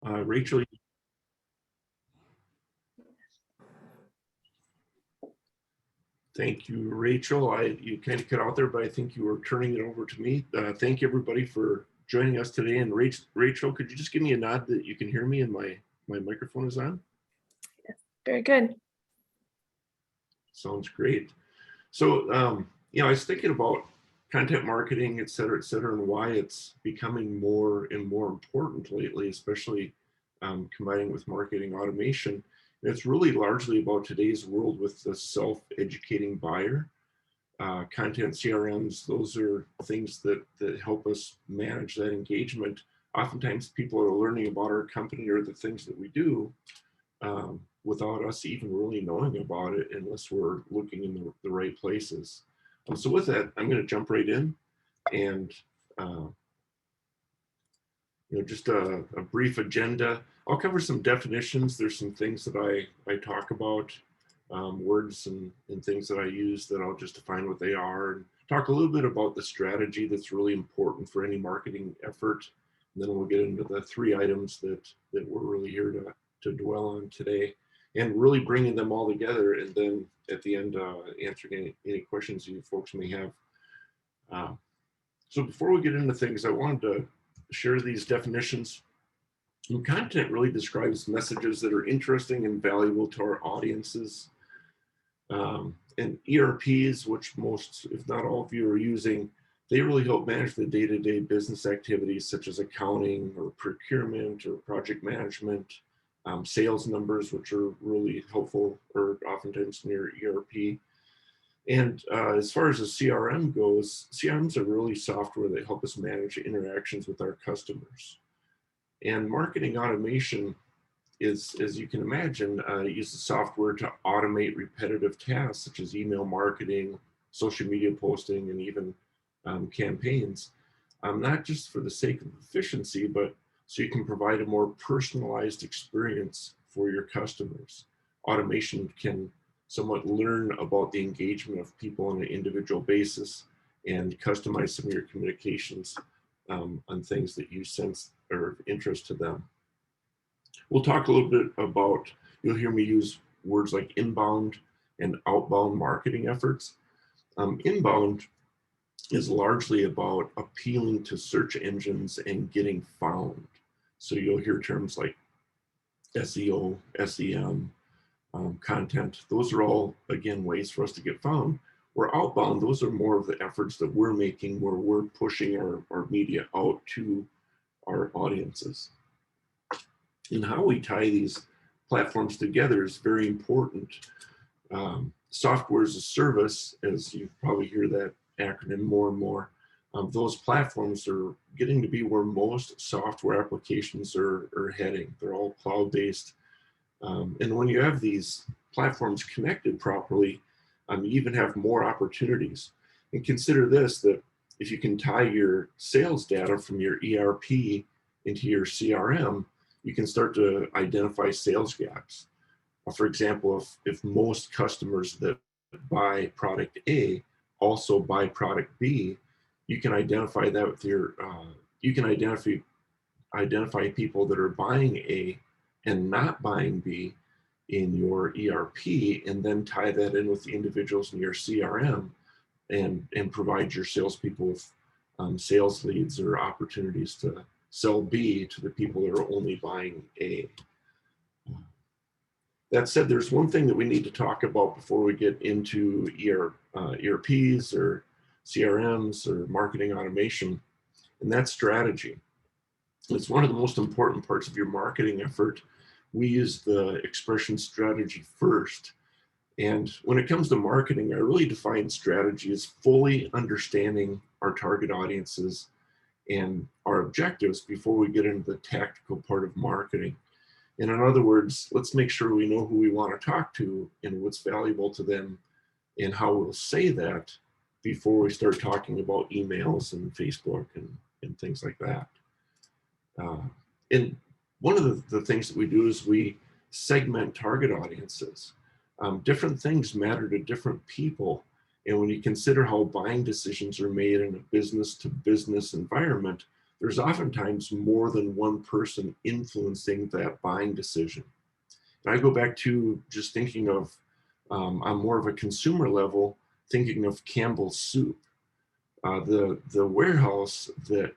Rachel, thank you, Rachel. You kind of cut out there, but I think you were turning it over to me. Thank you, everybody, for joining us today. And Rachel, could you just give me a nod that you can hear me and my microphone is on? Very good. Sounds great. So, I was thinking about content marketing, et cetera, and why it's becoming more and more important lately, especially combining with marketing automation. And it's really largely about today's world with the self-educating buyer. Content CRMs, those are things that help us manage that engagement. Oftentimes people are learning about our company or the things that we do without us even really knowing about it unless we're looking in the right places. So with that, I'm going to jump right in and just a brief agenda. I'll cover some definitions. There's some things that I talk about, words and things that I use that I'll just define what they are, and talk a little bit about the strategy that's really important for any marketing effort. And then we'll get into the three items that we're really here to dwell on today, and really bringing them all together. And then at the end, answering any questions you folks may have. So before we get into things, I wanted to share these definitions. And content really describes messages that are interesting and valuable to our audiences. And ERPs, which most, if not all of you are using, they really help manage the day-to-day business activities such as accounting or procurement or project management, sales numbers, which are really helpful or oftentimes near ERP. And as far as the CRM goes, CRMs are really software that help us manage interactions with our customers. And marketing automation is, as you can imagine, uses software to automate repetitive tasks such as email marketing, social media posting, and even campaigns, not just for the sake of efficiency, but so you can provide a more personalized experience for your customers. Automation can somewhat learn about the engagement of people on an individual basis and customize some of your communications on things that you sense are of interest to them. We'll talk a little bit about, you'll hear me use words like inbound and outbound marketing efforts. Inbound is largely about appealing to search engines and getting found. So you'll hear terms like SEO, SEM, content. Those are all, again, ways for us to get found. Where outbound, those are more of the efforts that we're making where we're pushing our media out to our audiences. And how we tie these platforms together is very important. Software as a service, as you probably hear that acronym more and more, those platforms are getting to be where most software applications are heading. They're all cloud-based. And when you have these platforms connected properly, you even have more opportunities. And consider this, that if you can tie your sales data from your ERP into your CRM, you can start to identify sales gaps. For example, if most customers that buy product A also buy product B, you can identify that with your, you can identify people that are buying A and not buying B in your ERP, and then tie that in with the individuals in your CRM and provide your salespeople with sales leads or opportunities to sell B to the people that are only buying A. That said, there's one thing that we need to talk about before we get into ERPs or CRMs or marketing automation, and that's strategy. It's one of the most important parts of your marketing effort. We use the expression strategy first. And when it comes to marketing, I really define strategy as fully understanding our target audiences and our objectives before we get into the tactical part of marketing. And in other words, let's make sure we know who we want to talk to and what's valuable to them and how we'll say that before we start talking about emails and Facebook and things like that. And one of the things that we do is we segment target audiences. Different things matter to different people. And when you consider how buying decisions are made in a business to business environment, there's oftentimes more than one person influencing that buying decision. And I go back to just thinking of, on more of a consumer level, thinking of Campbell's soup. The warehouse that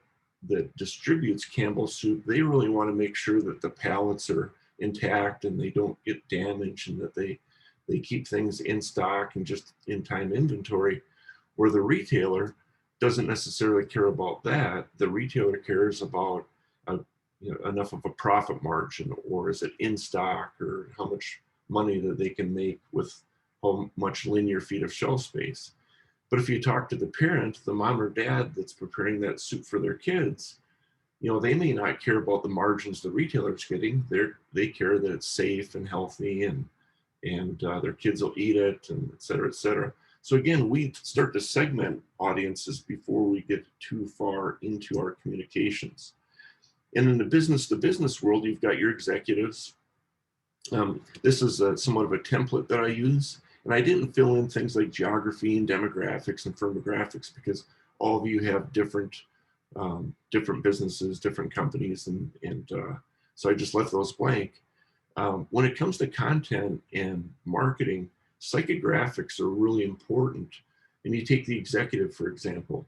distributes Campbell's soup, they really want to make sure that the pallets are intact and they don't get damaged, and that they keep things in stock and just in time inventory. Where the retailer doesn't necessarily care about that. The retailer cares about enough of a profit margin, or is it in stock, or how much money that they can make with how much linear feet of shelf space. But if you talk to the parent, the mom or dad that's preparing that soup for their kids, they may not care about the margins the retailer's getting. They care that it's safe and healthy, and their kids will eat it, and et cetera, et cetera. So again, we start to segment audiences before we get too far into our communications. And in the business world, you've got your executives. This is somewhat of a template that I use. And I didn't fill in things like geography and demographics and firmographics, because all of you have different businesses, different companies, and so I just left those blank. When it comes to content and marketing, psychographics are really important. And you take the executive, for example,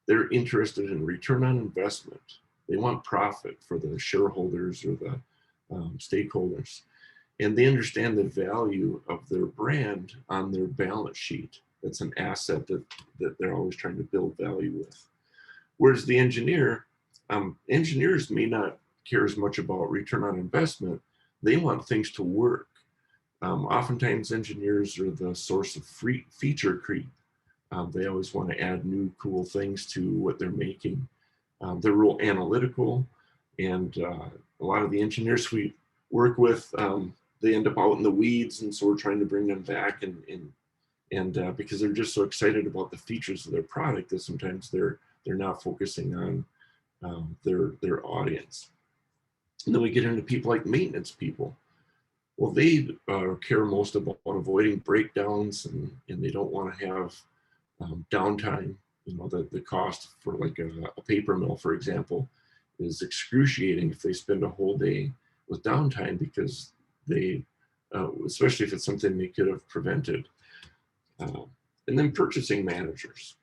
they're interested in return on investment. They want profit for the shareholders or the stakeholders. And they understand the value of their brand on their balance sheet. That's an asset that they're always trying to build value with. Whereas the engineers may not care as much about return on investment. They want things to work. Oftentimes engineers are the source of feature creep. They always want to add new cool things to what they're making. They're real analytical, and a lot of the engineers we work with, they end up out in the weeds, and so we're trying to bring them back, and because they're just so excited about the features of their product that sometimes they're not focusing on their audience. And then we get into people like maintenance people. Well, they care most about avoiding breakdowns, and they don't want to have downtime. The cost for like a paper mill, for example, is excruciating if they spend a whole day with downtime, because they, especially if it's something they could have prevented. And then purchasing managers,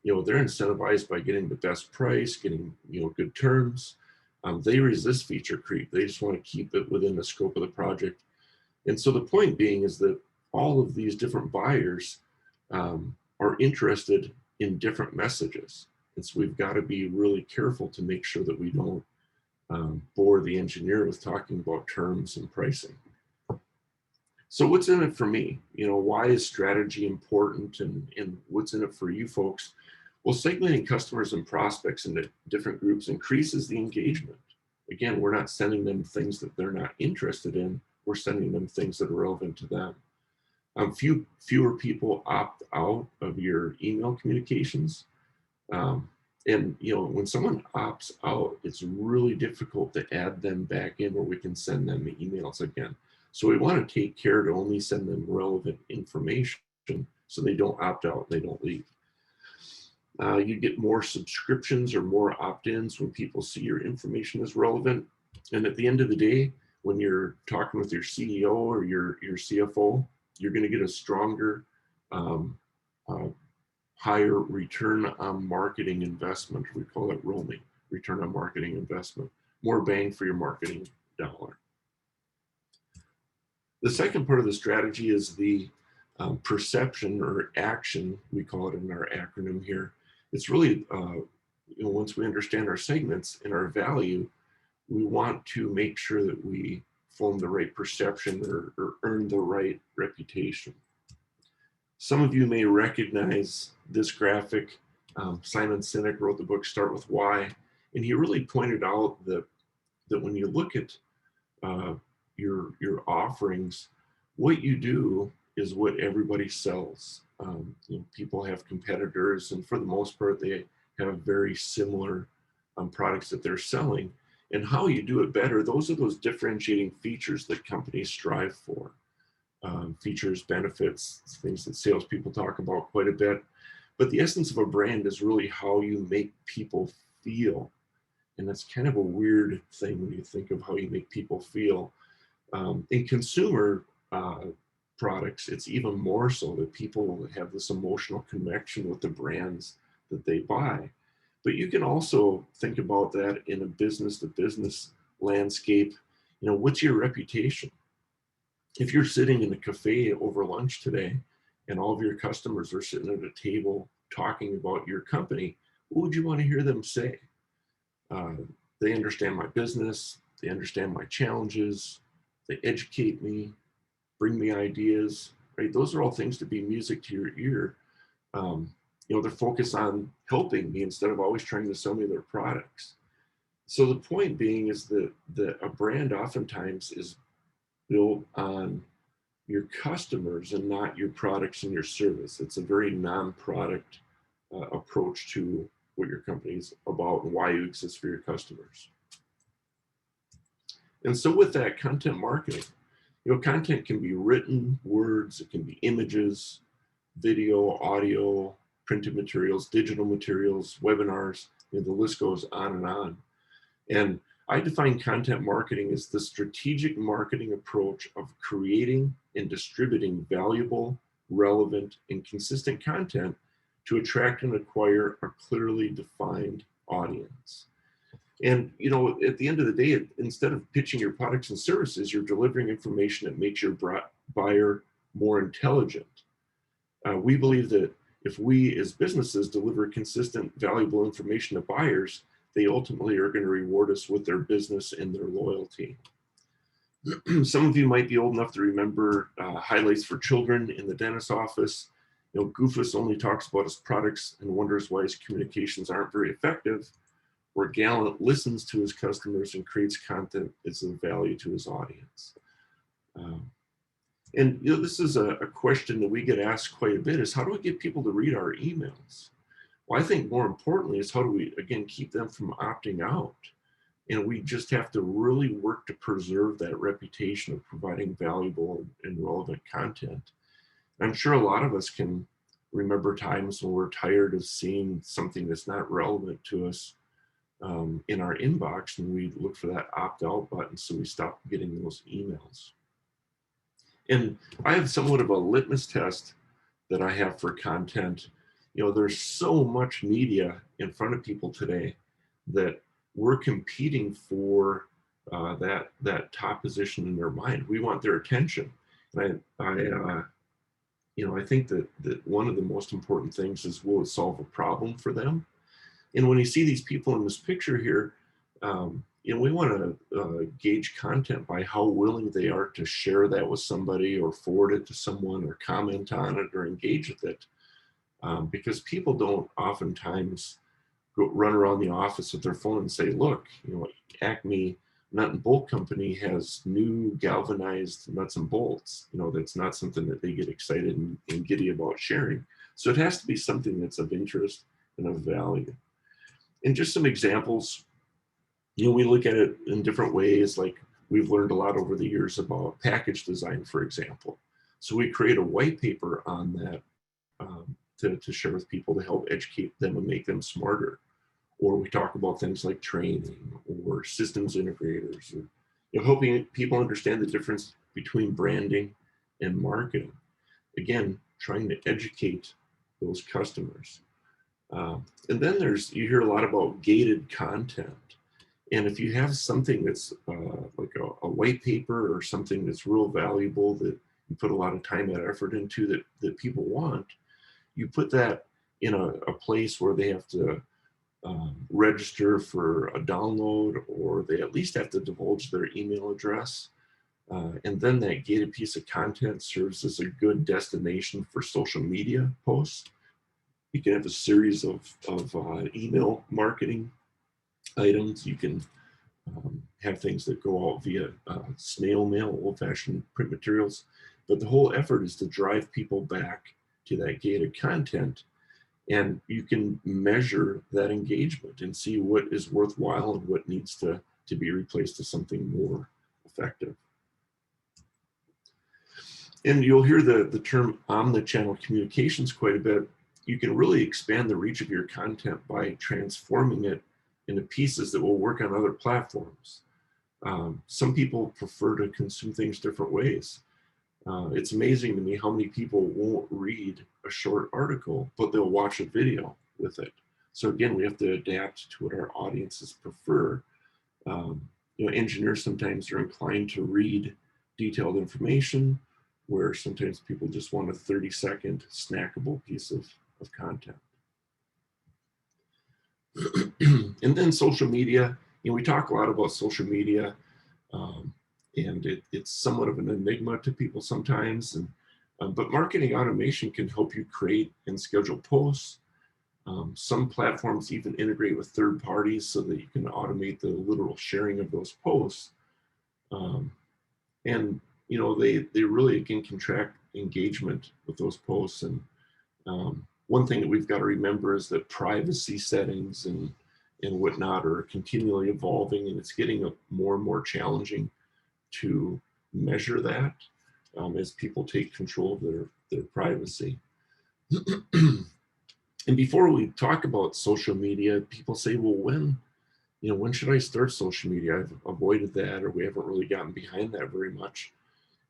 they're incentivized by getting the best price, getting good terms. They resist feature creep. They just want to keep it within the scope of the project. And so the point being is that all of these different buyers are interested in different messages. And so we've got to be really careful to make sure that we don't bore the engineer with talking about terms and pricing. So what's in it for me? Why is strategy important, and what's in it for you folks? Well, segmenting customers and prospects into different groups increases the engagement. Again, we're not sending them things that they're not interested in. We're sending them things that are relevant to them. Fewer people opt out of your email communications. And when someone opts out, it's really difficult to add them back in where we can send them emails again. So we want to take care to only send them relevant information so they don't opt out, they don't leave. You get more subscriptions or more opt-ins when people see your information is relevant. And at the end of the day, when you're talking with your CEO or your CFO, you're going to get a stronger, higher return on marketing investment. We call it ROMI, return on marketing investment. More bang for your marketing dollar. The second part of the strategy is the perception or action, we call it in our acronym here. It's really, once we understand our segments and our value, we want to make sure that we form the right perception or earn the right reputation. Some of you may recognize this graphic. Simon Sinek wrote the book Start With Why, and he really pointed out that when you look at your offerings, what you do is what everybody sells. People have competitors, and for the most part, they have very similar products that they're selling. And how you do it better, those are those differentiating features that companies strive for. Features, benefits, things that salespeople talk about quite a bit. But the essence of a brand is really how you make people feel. And that's kind of a weird thing when you think of how you make people feel. In consumer products, it's even more so that people have this emotional connection with the brands that they buy. But you can also think about that in a business to business landscape. What's your reputation? If you're sitting in a cafe over lunch today and all of your customers are sitting at a table talking about your company, what would you want to hear them say? Uh, they understand my business, they understand my challenges, they educate me, bring me ideas, right? Those are all things to be music to your ear. They're focused on helping me instead of always trying to sell me their products. So the point being is that a brand oftentimes is built on your customers and not your products and your service. It's a very non-product approach to what your company is about and why you exist for your customers. And so with that, content marketing, content can be written words, it can be images, video, audio, printed materials, digital materials, webinars, the list goes on and on. And I define content marketing as the strategic marketing approach of creating and distributing valuable, relevant, and consistent content to attract and acquire a clearly defined audience. And at the end of the day, instead of pitching your products and services, you're delivering information that makes your buyer more intelligent. We believe that if we as businesses deliver consistent, valuable information to buyers, they ultimately are going to reward us with their business and their loyalty. Some of you might be old enough to remember highlights for children in the dentist's office. Goofus only talks about his products and wonders why his communications aren't very effective, where Gallant listens to his customers and creates content that's of value to his audience. And this is a question that we get asked quite a bit, is how do we get people to read our emails? Well, I think more importantly is how do we, again, keep them from opting out? And we just have to really work to preserve that reputation of providing valuable and relevant content. I'm sure a lot of us can remember times when we're tired of seeing something that's not relevant to us in our inbox, and we look for that opt-out button so we stop getting those emails. And I have somewhat of a litmus test that I have for content. There's so much media in front of people today that we're competing for that top position in their mind. We want their attention. And I think that one of the most important things is, will it solve a problem for them? And when you see these people in this picture here, we want to gauge content by how willing they are to share that with somebody or forward it to someone or comment on it or engage with it. Because people don't oftentimes run around the office with their phone and say, look, Acme Nut and Bolt Company has new galvanized nuts and bolts. That's not something that they get excited and giddy about sharing. So it has to be something that's of interest and of value. And just some examples, we look at it in different ways. Like we've learned a lot over the years about package design, for example. So we create a white paper on that to share with people to help educate them and make them smarter. Or we talk about things like training or systems integrators, or helping people understand the difference between branding and marketing. Again, trying to educate those customers. And then you hear a lot about gated content. And if you have something that's like a white paper or something that's real valuable that you put a lot of time and effort into that people want, you put that in a place where they have to register for a download, or they at least have to divulge their email address. And then that gated piece of content serves as a good destination for social media posts. You can have a series of email marketing items. You can have things that go out via snail mail, old-fashioned print materials. But the whole effort is to drive people back to that gated content. And you can measure that engagement and see what is worthwhile and what needs to be replaced to something more effective. And you'll hear the term omnichannel communications quite a bit. You can really expand the reach of your content by transforming it into pieces that will work on other platforms. Some people prefer to consume things different ways. It's amazing to me how many people won't read a short article, but they'll watch a video with it. So again, we have to adapt to what our audiences prefer. Engineers sometimes are inclined to read detailed information, where sometimes people just want a 30-second snackable piece of content. And then social media, we talk a lot about social media, and it's somewhat of an enigma to people sometimes. But marketing automation can help you create and schedule posts. Some platforms even integrate with third parties so that you can automate the literal sharing of those posts. And they really, again, can track engagement with those posts. And one thing that we've got to remember is that privacy settings and whatnot are continually evolving, and it's getting more and more challenging to measure that as people take control of their privacy. And before we talk about social media, people say, well, when should I start social media? I've avoided that, or we haven't really gotten behind that very much.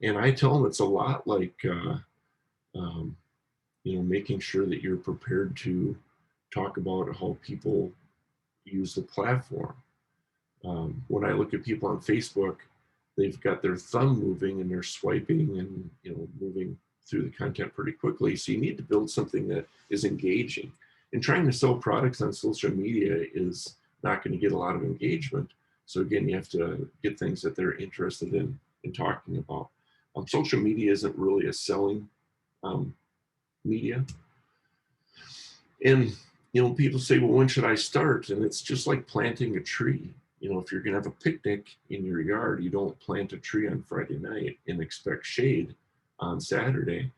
And I tell them it's a lot like, making sure that you're prepared to talk about how people use the platform. When I look at people on Facebook, they've got their thumb moving and they're swiping and moving through the content pretty quickly. So you need to build something that is engaging. And trying to sell products on social media is not going to get a lot of engagement. So again, you have to get things that they're interested in talking about. Social media isn't really a selling media. And people say, well, when should I start? And it's just like planting a tree. If you're going to have a picnic in your yard, you don't plant a tree on Friday night and expect shade on Saturday.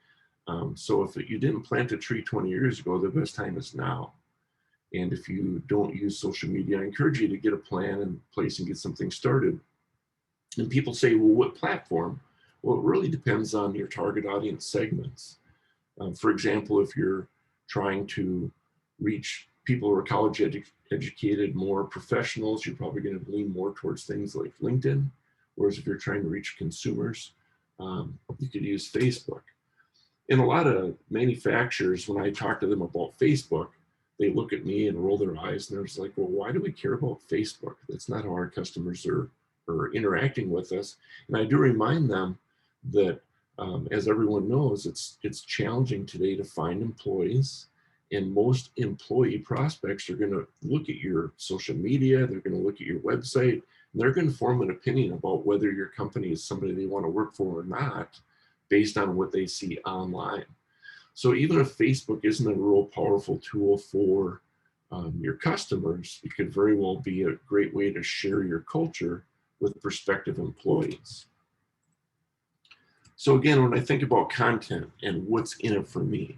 So if you didn't plant a tree 20 years ago, the best time is now. And if you don't use social media, I encourage you to get a plan in place and get something started. And people say, well, what platform? Well, it really depends on your target audience segments. For example, if you're trying to reach people who are college educated, more professionals, you're probably going to lean more towards things like LinkedIn. Whereas if you're trying to reach consumers, you could use Facebook. And a lot of manufacturers, when I talk to them about Facebook, they look at me and roll their eyes and they're just like, well, why do we care about Facebook? That's not how our customers are interacting with us. And I do remind them that, as everyone knows, it's challenging today to find employees. And most employee prospects are going to look at your social media, they're going to look at your website, and they're going to form an opinion about whether your company is somebody they want to work for or not, based on what they see online. So even if Facebook isn't a real powerful tool for your customers, it could very well be a great way to share your culture with prospective employees. So again, when I think about content and what's in it for me,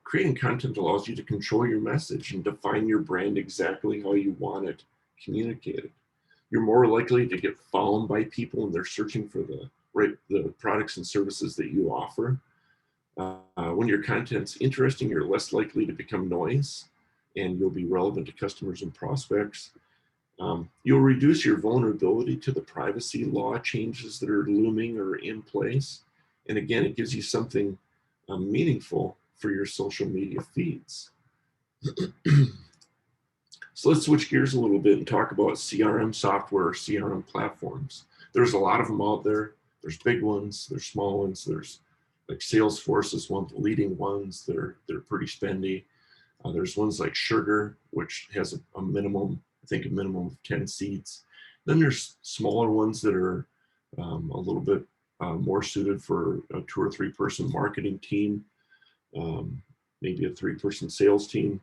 creating content allows you to control your message and define your brand exactly how you want it communicated. You're more likely to get found by people when they're searching for the products and services that you offer. When your content's interesting, you're less likely to become noise, and you'll be relevant to customers and prospects. You'll reduce your vulnerability to the privacy law changes that are looming or in place. And again, it gives you something meaningful for your social media feeds. So let's switch gears a little bit and talk about CRM software or CRM platforms. There's a lot of them out there. There's big ones, there's small ones, there's like Salesforce is one of the leading ones. They're pretty spendy. There's ones like Sugar, which has a minimum of 10 seats. Then there's smaller ones that are a little bit more suited for a 2 or 3 person marketing team, maybe a 3-person sales team.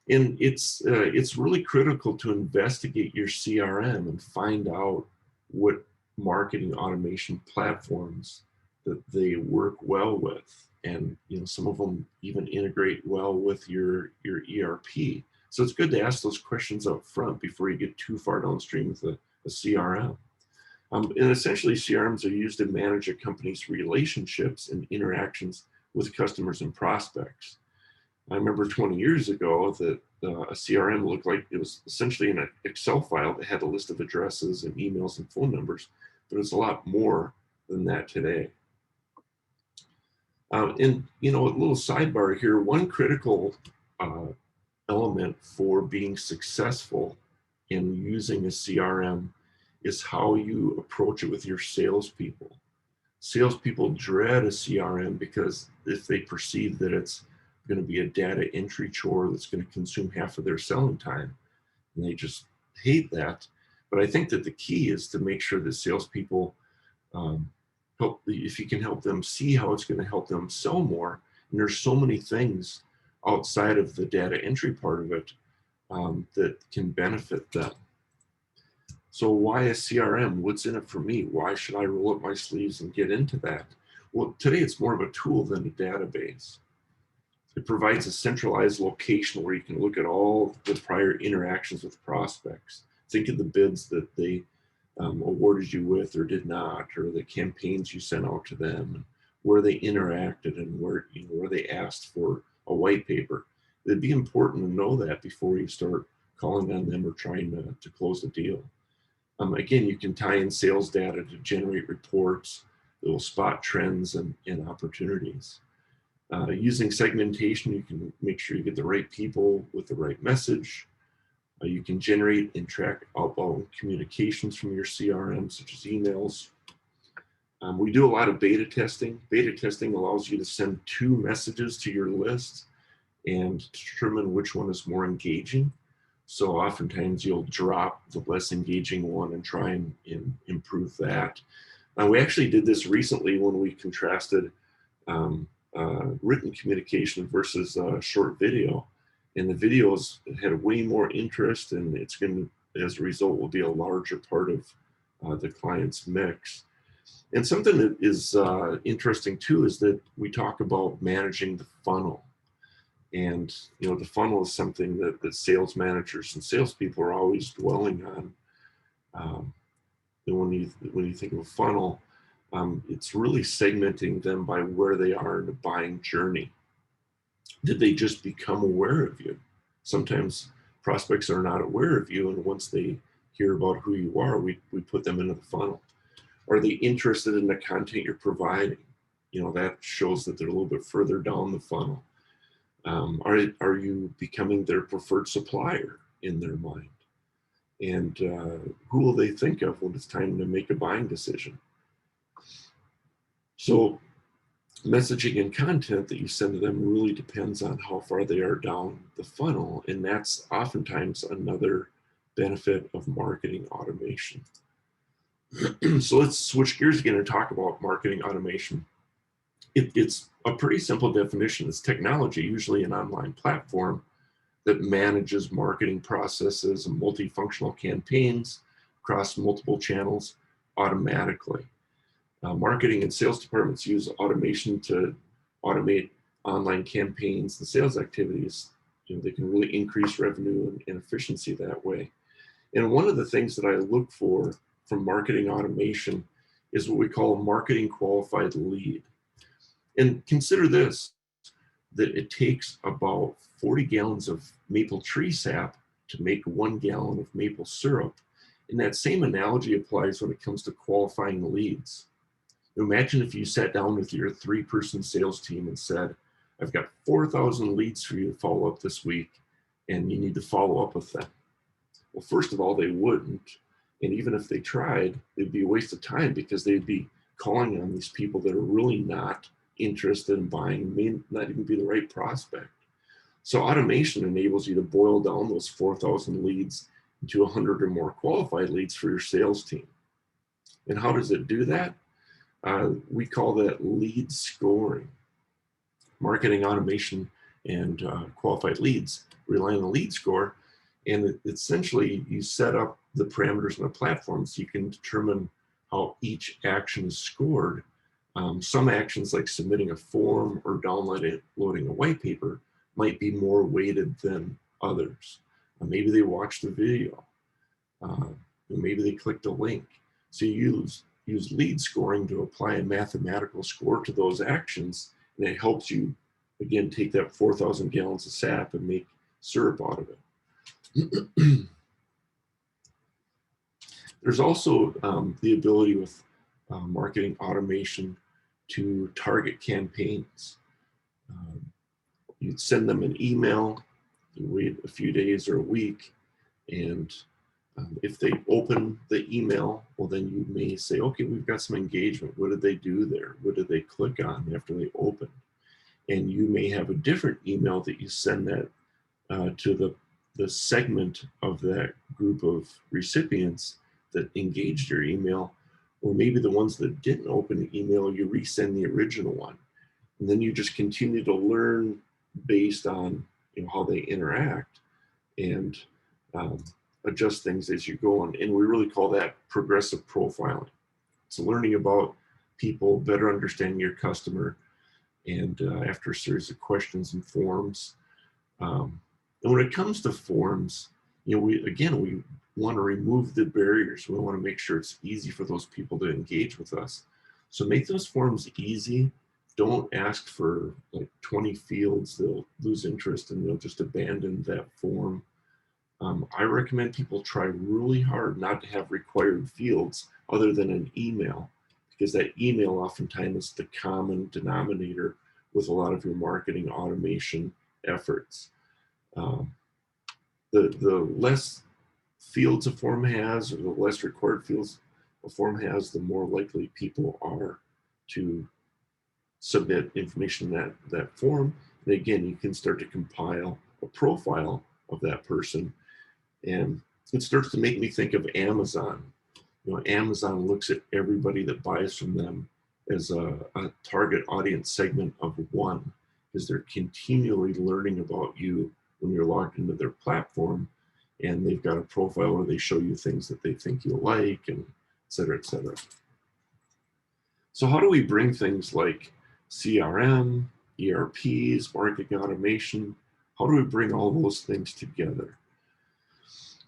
And it's really critical to investigate your CRM and find out what marketing automation platforms that they work well with. And some of them even integrate well with your ERP. So it's good to ask those questions up front before you get too far downstream with a CRM. And essentially, CRMs are used to manage a company's relationships and interactions with customers and prospects. I remember 20 years ago that a CRM looked like it was essentially an Excel file that had a list of addresses and emails and phone numbers, but it's a lot more than that today. And a little sidebar here, one critical element for being successful in using a CRM is how you approach it with your salespeople. Salespeople dread a CRM because if they perceive that it's going to be a data entry chore that's going to consume half of their selling time, and they just hate that. But I think that the key is to make sure that salespeople if you can help them see how it's going to help them sell more. And there's so many things outside of the data entry part of it that can benefit them. So why a CRM? What's in it for me? Why should I roll up my sleeves and get into that? Well, today it's more of a tool than a database. It provides a centralized location where you can look at all the prior interactions with prospects. Think of the bids that they awarded you with or did not, or the campaigns you sent out to them, and where they interacted and where they asked for a white paper. It'd be important to know that before you start calling on them or trying to close the deal. Again, you can tie in sales data to generate reports that will spot trends and opportunities. Using segmentation, you can make sure you get the right people with the right message. You can generate and track outbound communications from your CRM, such as emails. We do a lot of beta testing. Beta testing allows you to send 2 messages to your list and determine which one is more engaging. So oftentimes you'll drop the less engaging one and try and improve that. We actually did this recently when we contrasted written communication versus short video. And the videos had way more interest, and it's going to, as a result, will be a larger part of the client's mix. And something that is interesting too is that we talk about managing the funnel. And the funnel is something that sales managers and salespeople are always dwelling on. And when you think of a funnel, it's really segmenting them by where they are in the buying journey. Did they just become aware of you? Sometimes prospects are not aware of you, and once they hear about who you are, we put them into the funnel. Are they interested in the content you're providing? That shows that they're a little bit further down the funnel. Are you becoming their preferred supplier in their mind? And who will they think of when it's time to make a buying decision? So messaging and content that you send to them really depends on how far they are down the funnel. And that's oftentimes another benefit of marketing automation. So let's switch gears again and talk about marketing automation. It's a pretty simple definition. It's technology, usually an online platform, that manages marketing processes and multifunctional campaigns across multiple channels automatically. Marketing and sales departments use automation to automate online campaigns and sales activities. They can really increase revenue and efficiency that way. And one of the things that I look for from marketing automation is what we call a marketing qualified lead. And consider this, that it takes about 40 gallons of maple tree sap to make 1 gallon of maple syrup. And that same analogy applies when it comes to qualifying leads. Imagine if you sat down with your 3-person sales team and said, I've got 4,000 leads for you to follow up this week, and you need to follow up with them. Well, first of all, they wouldn't. And even if they tried, it'd be a waste of time because they'd be calling on these people that are really not interested in buying, may not even be the right prospect. So automation enables you to boil down those 4,000 leads into 100 or more qualified leads for your sales team. And how does it do that? We call that lead scoring. Marketing automation and qualified leads rely on the lead score, and essentially you set up the parameters on the platform so you can determine how each action is scored. Some actions like submitting a form or downloading a white paper might be more weighted than others. Maybe they watched a video. Maybe they clicked a link. So you use lead scoring to apply a mathematical score to those actions, and it helps you, again, take that 4,000 gallons of sap and make syrup out of it. There's also the ability with marketing automation to target campaigns. You'd send them an email, you wait a few days or a week, and if they open the email, well, then you may say, okay, we've got some engagement. What did they do there? What did they click on after they opened? And you may have a different email that you send that to the segment of that group of recipients that engaged your email, or maybe the ones that didn't open the email, you resend the original one. And then you just continue to learn based on how they interact and adjust things as you go on. And we really call that progressive profiling. It's learning about people, better understanding your customer, and after a series of questions and forms. And when it comes to forms, we want to remove the barriers. We want to make sure it's easy for those people to engage with us. So make those forms easy. Don't ask for like 20 fields. They'll lose interest and they'll just abandon that form. I recommend people try really hard not to have required fields other than an email, because that email oftentimes is the common denominator with a lot of your marketing automation efforts. The less fields a form has, or the less required fields a form has, the more likely people are to submit information in that form. And again, you can start to compile a profile of that person. And it starts to make me think of Amazon. Amazon looks at everybody that buys from them as a target audience segment of one, because they're continually learning about you when you're logged into their platform, and they've got a profile where they show you things that they think you'll like, and et cetera, et cetera. So how do we bring things like CRM, ERPs, marketing automation, how do we bring all those things together?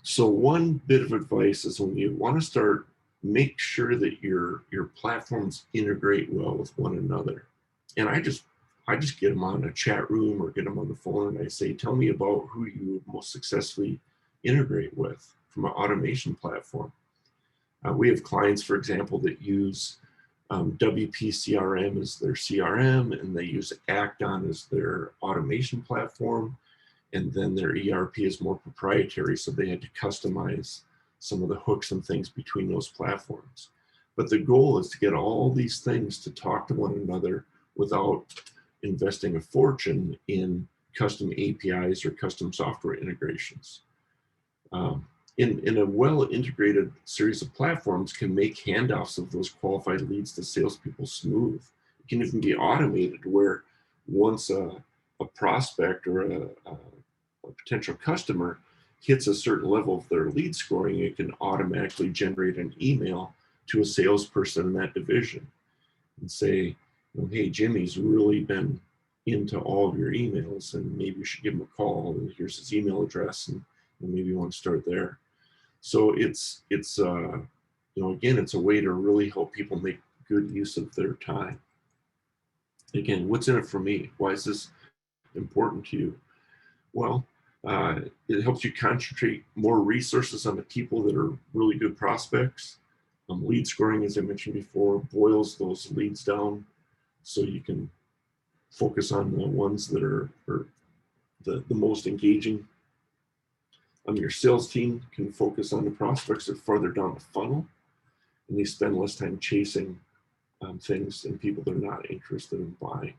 So one bit of advice is, when you want to start, make sure that your platforms integrate well with one another. And I just get them on a chat room or get them on the phone, and I say, tell me about who you most successfully integrate with from an automation platform. We have clients, for example, that use WP CRM as their CRM, and they use Acton as their automation platform. And then their ERP is more proprietary, so they had to customize some of the hooks and things between those platforms. But the goal is to get all these things to talk to one another without investing a fortune in custom APIs or custom software integrations. In a well-integrated series of platforms can make handoffs of those qualified leads to salespeople smooth. It can even be automated, where once a prospect or a potential customer hits a certain level of their lead scoring, it can automatically generate an email to a salesperson in that division and say, hey, Jimmy's really been into all of your emails, and maybe you should give him a call, and here's his email address, and maybe you want to start there. So it's again, it's a way to really help people make good use of their time. Again, what's in it for me? Why is this important to you? Well, it helps you concentrate more resources on the people that are really good prospects. Lead scoring, as I mentioned before, boils those leads down so you can focus on the ones that are the most engaging. Your sales team can focus on the prospects that are farther down the funnel, and they spend less time chasing things and people that are not interested in buying.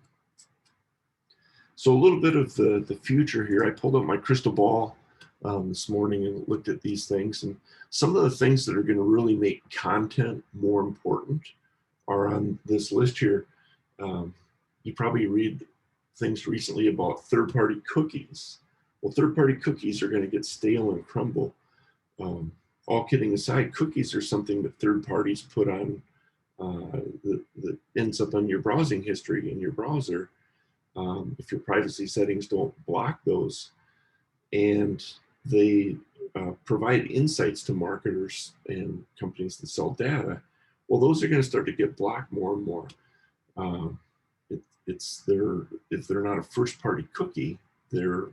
So a little bit of the future here. I pulled up my crystal ball this morning and looked at these things, and some of the things that are going to really make content more important are on this list here. You probably read things recently about third-party cookies. Well, third-party cookies are going to get stale and crumble. All kidding aside, cookies are something that third parties put on that ends up on your browsing history in your browser if your privacy settings don't block those. And they provide insights to marketers and companies that sell data. Well, those are going to start to get blocked more and more. If they're not a first-party cookie, they're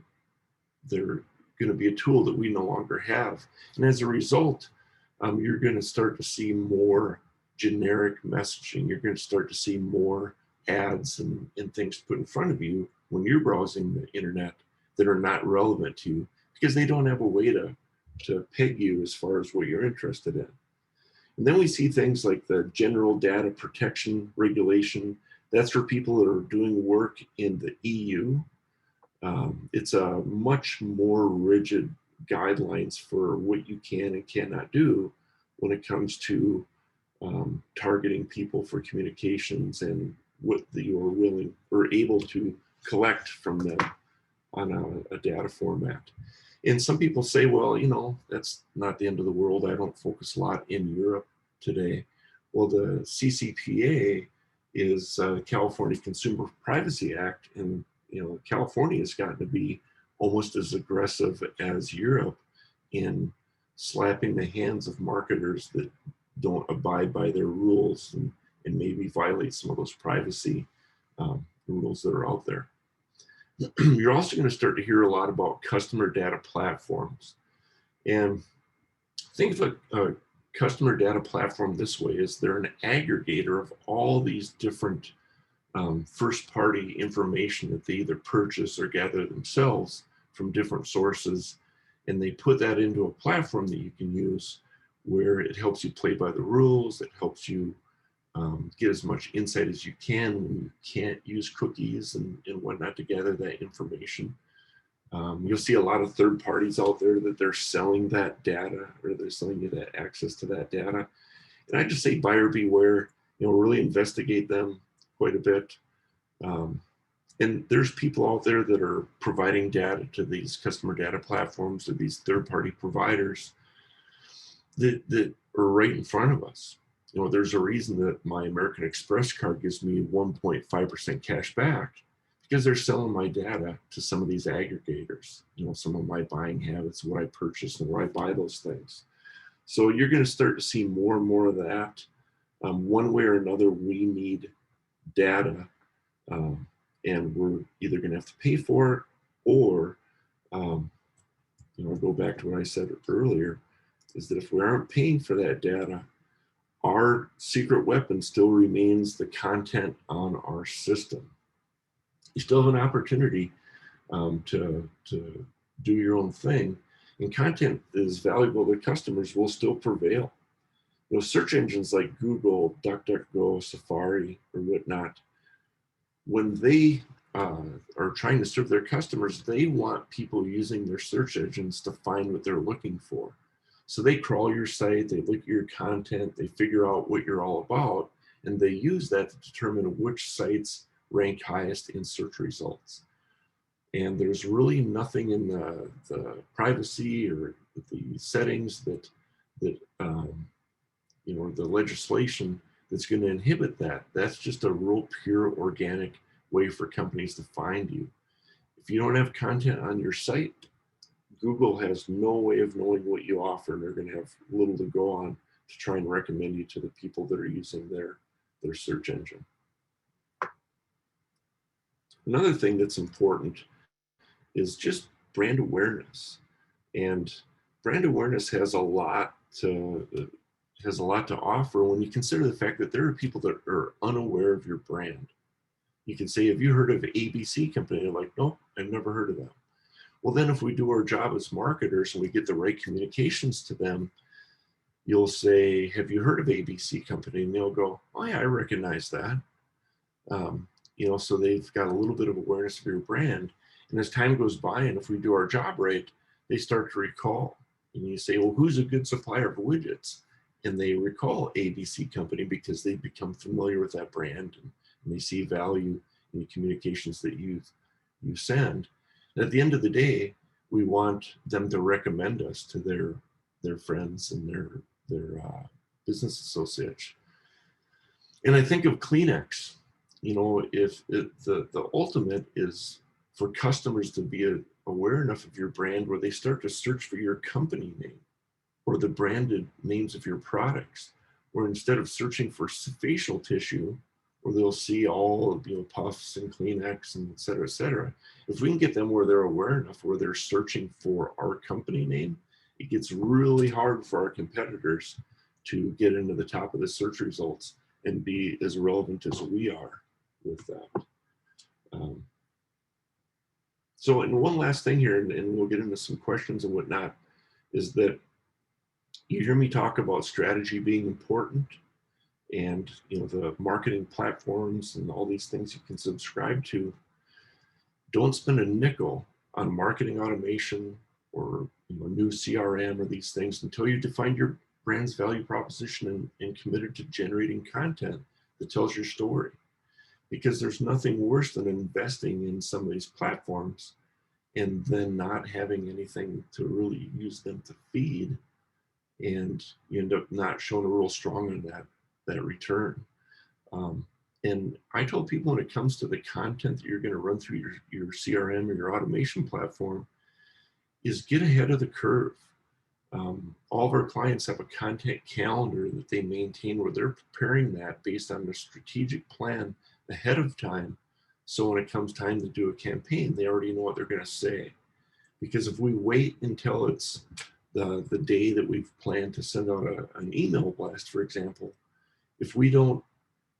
they're going to be a tool that we no longer have. And as a result, you're going to start to see more generic messaging. You're going to start to see more ads and things put in front of you when you're browsing the internet that are not relevant to you because they don't have a way to peg you as far as what you're interested in. And then we see things like the General Data Protection Regulation. That's for people that are doing work in the EU. It's a much more rigid guidelines for what you can and cannot do when it comes to targeting people for communications and what you are willing or able to collect from them on a data format. And some people say, well, that's not the end of the world. I don't focus a lot in Europe today. Well, the CCPA is California Consumer Privacy Act, and California has gotten to be almost as aggressive as Europe in slapping the hands of marketers that don't abide by their rules and maybe violate some of those privacy rules that are out there. You're also going to start to hear a lot about customer data platforms. And think of a customer data platform this way: is they're an aggregator of all these different first-party information that they either purchase or gather themselves from different sources, and they put that into a platform that you can use where it helps you play by the rules, it helps you get as much insight as you can when you can't use cookies and whatnot to gather that information. You'll see a lot of third parties out there that they're selling that data, or they're selling you that access to that data. And I just say buyer beware, really investigate them quite a bit. And there's people out there that are providing data to these customer data platforms or these third-party providers that are right in front of us. There's a reason that my American Express card gives me 1.5% cash back, because they're selling my data to some of these aggregators, some of my buying habits, what I purchase and where I buy those things. So you're going to start to see more and more of that. One way or another, we need data, and we're either going to have to pay for it, or go back to what I said earlier, is that if we aren't paying for that data, our secret weapon still remains the content on our system. You still have an opportunity to do your own thing, and content that is valuable to customers will still prevail. Search engines like Google, DuckDuckGo, Safari, or whatnot, when they are trying to serve their customers, they want people using their search engines to find what they're looking for. So they crawl your site, they look at your content, they figure out what you're all about, and they use that to determine which sites rank highest in search results. And there's really nothing in the privacy or the settings that the legislation that's going to inhibit that. That's just a real pure organic way for companies to find you. If you don't have content on your site, Google has no way of knowing what you offer, and they're going to have little to go on to try and recommend you to the people that are using their search engine. Another thing that's important is just brand awareness. And brand awareness has a lot to offer when you consider the fact that there are people that are unaware of your brand. You can say, have you heard of ABC company? They're like, nope, I've never heard of them. Well, then if we do our job as marketers and we get the right communications to them, you'll say, have you heard of ABC company? And they'll go, oh yeah, I recognize that. So they've got a little bit of awareness of your brand. And as time goes by, and if we do our job right, they start to recall. And you say, well, who's a good supplier of widgets? And they recall ABC company because they become familiar with that brand, and they see value in the communications that you send. And at the end of the day, we want them to recommend us to their friends and their business associates. And I think of Kleenex. If the ultimate is for customers to be aware enough of your brand where they start to search for your company name or the branded names of your products, or instead of searching for facial tissue, or they'll see all, Puffs and Kleenex and et cetera, et cetera. If we can get them where they're aware enough, where they're searching for our company name, it gets really hard for our competitors to get into the top of the search results and be as relevant as we are with that. So, and one last thing here, and we'll get into some questions and whatnot, is that you hear me talk about strategy being important, and the marketing platforms and all these things you can subscribe to. Don't spend a nickel on marketing automation or new CRM or these things until you define your brand's value proposition and committed to generating content that tells your story. Because there's nothing worse than investing in some of these platforms and then not having anything to really use them to feed, and you end up not showing a real strong on that return. And I told people, when it comes to the content that you're going to run through your CRM or your automation platform, is get ahead of the curve. All of our clients have a content calendar that they maintain, where they're preparing that based on their strategic plan ahead of time. So when it comes time to do a campaign, they already know what they're going to say. Because if we wait until it's the day that we've planned to send out an email blast, for example, if we don't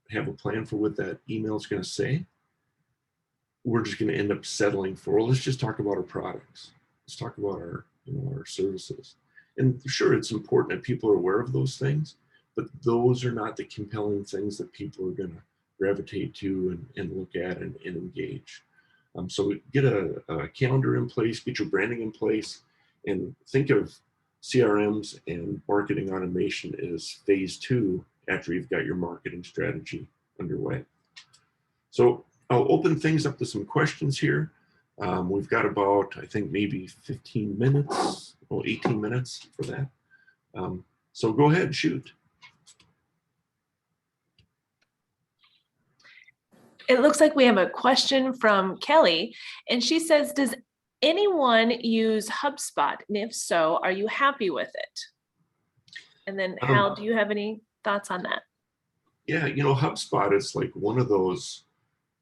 have a plan for what that email is going to say, we're just going to end up settling for, well, let's just talk about our products. Let's talk about our services. And sure, it's important that people are aware of those things, but those are not the compelling things that people are going to gravitate to and look at and engage. So get a calendar in place, get your branding in place, and think of CRMs and marketing automation as phase 2 after you've got your marketing strategy underway. So I'll open things up to some questions here. We've got about, I think, maybe 15 minutes, 18 minutes for that. So go ahead, shoot. It looks like we have a question from Kelly, and she says, does anyone use HubSpot? And if so, are you happy with it? And then Hal, do you have any thoughts on that? Yeah, HubSpot is like one of those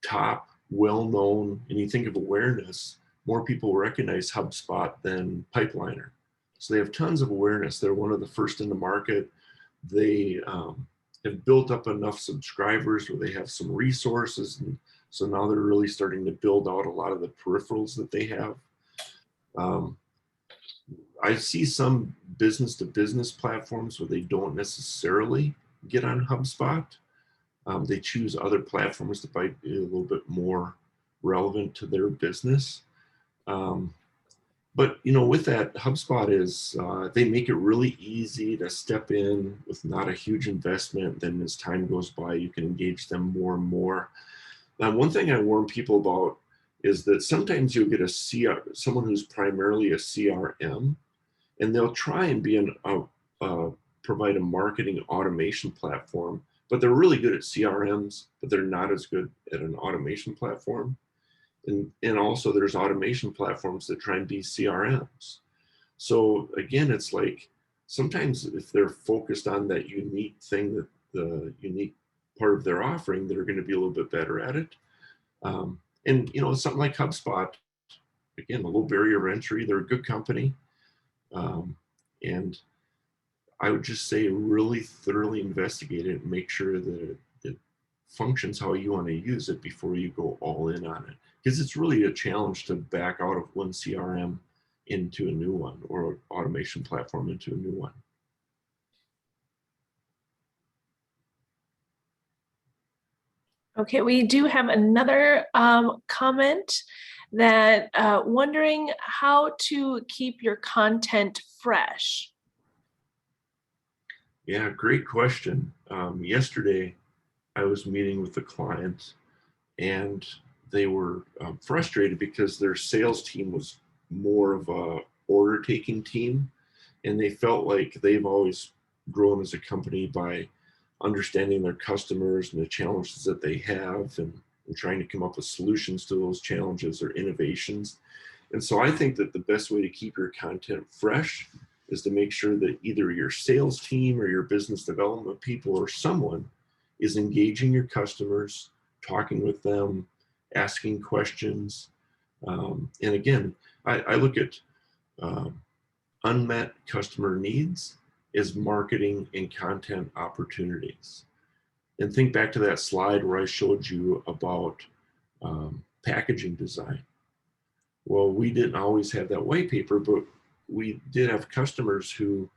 top, well-known, and you think of awareness, more people recognize HubSpot than Pipeliner. So they have tons of awareness. They're one of the first in the market. They have built up enough subscribers where they have some resources. And so now they're really starting to build out a lot of the peripherals that they have. I see some business-to-business platforms where they don't necessarily get on HubSpot. They choose other platforms that might be a little bit more relevant to their business. But with that, HubSpot is, they make it really easy to step in with not a huge investment. Then as time goes by, you can engage them more and more. Now, one thing I warn people about is that sometimes you'll get someone who's primarily a CRM, and they'll try and be provide a marketing automation platform, but they're really good at CRMs, but they're not as good at an automation platform. And also there's automation platforms that try and be CRMs. So again, it's like, sometimes if they're focused on that unique thing, that the unique part of their offering, they're going to be a little bit better at it. And something like HubSpot, again, a low barrier of entry, they're a good company. And I would just say really thoroughly investigate it and make sure that it functions how you want to use it before you go all in on it. Because it's really a challenge to back out of one CRM into a new one, or automation platform into a new one. Okay, we do have another comment that wondering how to keep your content fresh. Yeah, great question. Yesterday, I was meeting with a client, and they were frustrated because their sales team was more of a order taking team, and they felt like they've always grown as a company by understanding their customers and the challenges that they have, and trying to come up with solutions to those challenges or innovations. And so I think that the best way to keep your content fresh is to make sure that either your sales team or your business development people or someone is engaging your customers, talking with them, asking questions. And again, I look at unmet customer needs as marketing and content opportunities. And think back to that slide where I showed you about packaging design. Well, we didn't always have that white paper, but we did have customers who,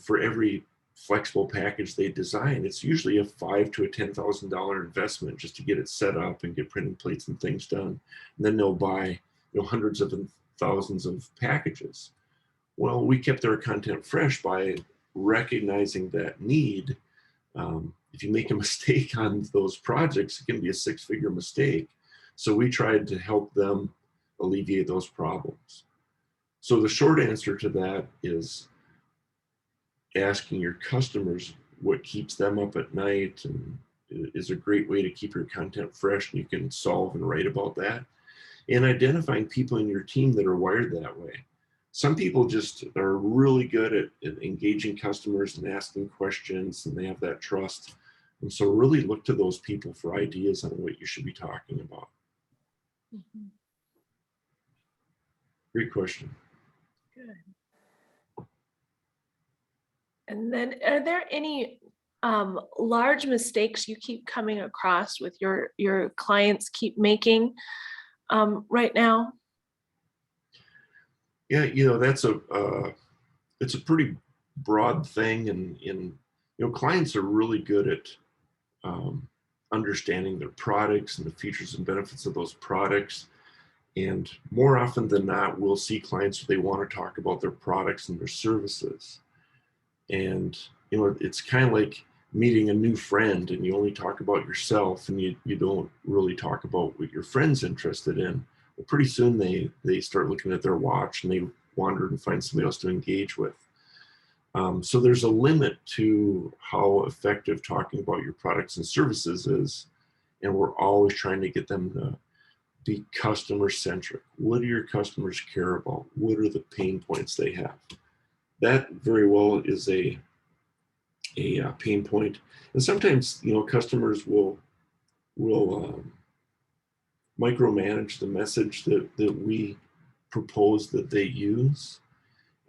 for every flexible package they design, it's usually a $5,000 to $10,000 investment just to get it set up and get printing plates and things done. And then they'll buy, hundreds of thousands of packages. Well, we kept our content fresh by recognizing that need. If you make a mistake on those projects, it can be a six-figure mistake. So we tried to help them alleviate those problems. So the short answer to that is asking your customers what keeps them up at night and is a great way to keep your content fresh, and you can solve and write about that. And identifying people in your team that are wired that way. Some people just are really good at engaging customers and asking questions, and they have that trust. And so really look to those people for ideas on what you should be talking about. Mm-hmm. Great question. Good. And then are there any large mistakes you keep coming across with your clients keep making right now? Yeah, that's it's a pretty broad thing, and clients are really good at understanding their products and the features and benefits of those products. And more often than not, we'll see clients where they want to talk about their products and their services. And it's kind of like meeting a new friend, and you only talk about yourself, and you don't really talk about what your friend's interested in. Well, pretty soon they start looking at their watch and they wander and find somebody else to engage with. So there's a limit to how effective talking about your products and services is, and we're always trying to get them to be customer centric. What do your customers care about? What are the pain points they have? That very well is a pain point. And sometimes customers will micromanage the message that we propose that they use.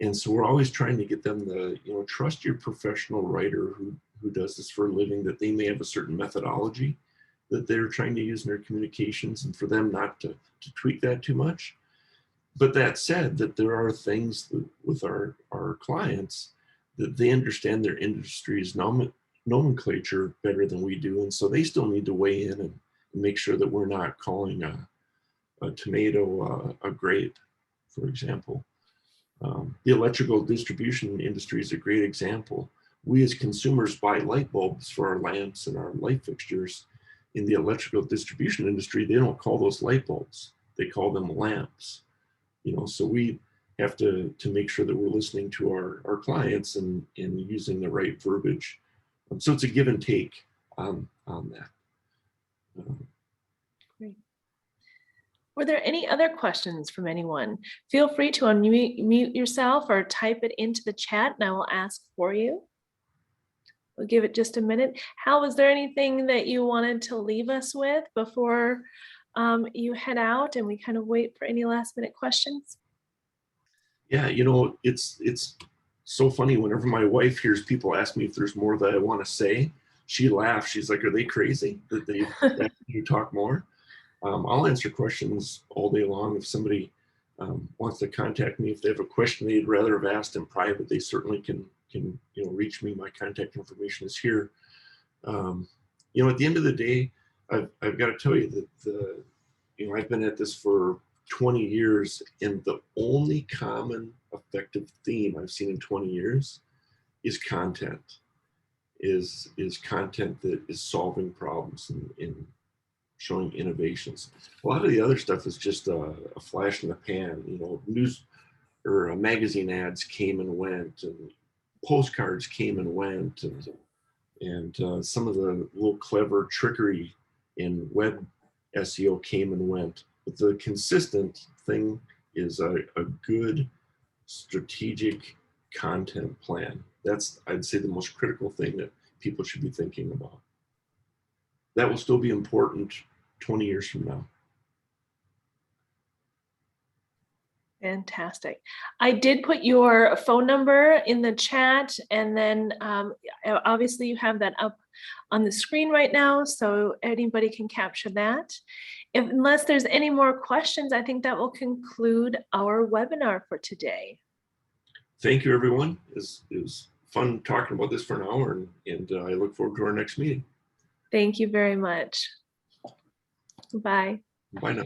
And so we're always trying to get them to trust your professional writer who does this for a living, that they may have a certain methodology that they're trying to use in their communications, and for them not to tweak that too much. But that said, that there are things that, with our clients, that they understand their industry's nomenclature better than we do, and so they still need to weigh in and make sure that we're not calling a tomato a grape, for example. The electrical distribution industry is a great example. We as consumers buy light bulbs for our lamps and our light fixtures. In the electrical distribution industry, they don't call those light bulbs. They call them lamps. So we have to make sure that we're listening to our clients and using the right verbiage. So it's a give and take on that. Great. Were there any other questions from anyone? Feel free to unmute yourself or type it into the chat and I will ask for you. We'll give it just a minute. Hal, was there anything that you wanted to leave us with before you head out and we kind of wait for any last minute questions? Yeah, it's so funny. Whenever my wife hears people ask me if there's more that I want to say, she laughs. She's like, are they crazy that they ask you to talk more? I'll answer questions all day long. If somebody wants to contact me, if they have a question they'd rather have asked in private, they certainly can reach me. My contact information is here. At the end of the day, I've got to tell you that I've been at this for 20 years, and the only common effective theme I've seen in 20 years is content. Is content that is solving problems and showing innovations. A lot of the other stuff is just a flash in the pan. News or magazine ads came and went, and postcards came and went, and some of the little clever trickery in web SEO came and went. But the consistent thing is a good strategic content plan. That's, I'd say, the most critical thing that people should be thinking about. that will still be important 20 years from now. Fantastic. I did put your phone number in the chat, and then obviously you have that up on the screen right now, so anybody can capture that. Unless there's any more questions, I think that will conclude our webinar for today. Thank you, everyone. It was fun talking about this for an hour, and I look forward to our next meeting. Thank you very much. Bye. Bye now.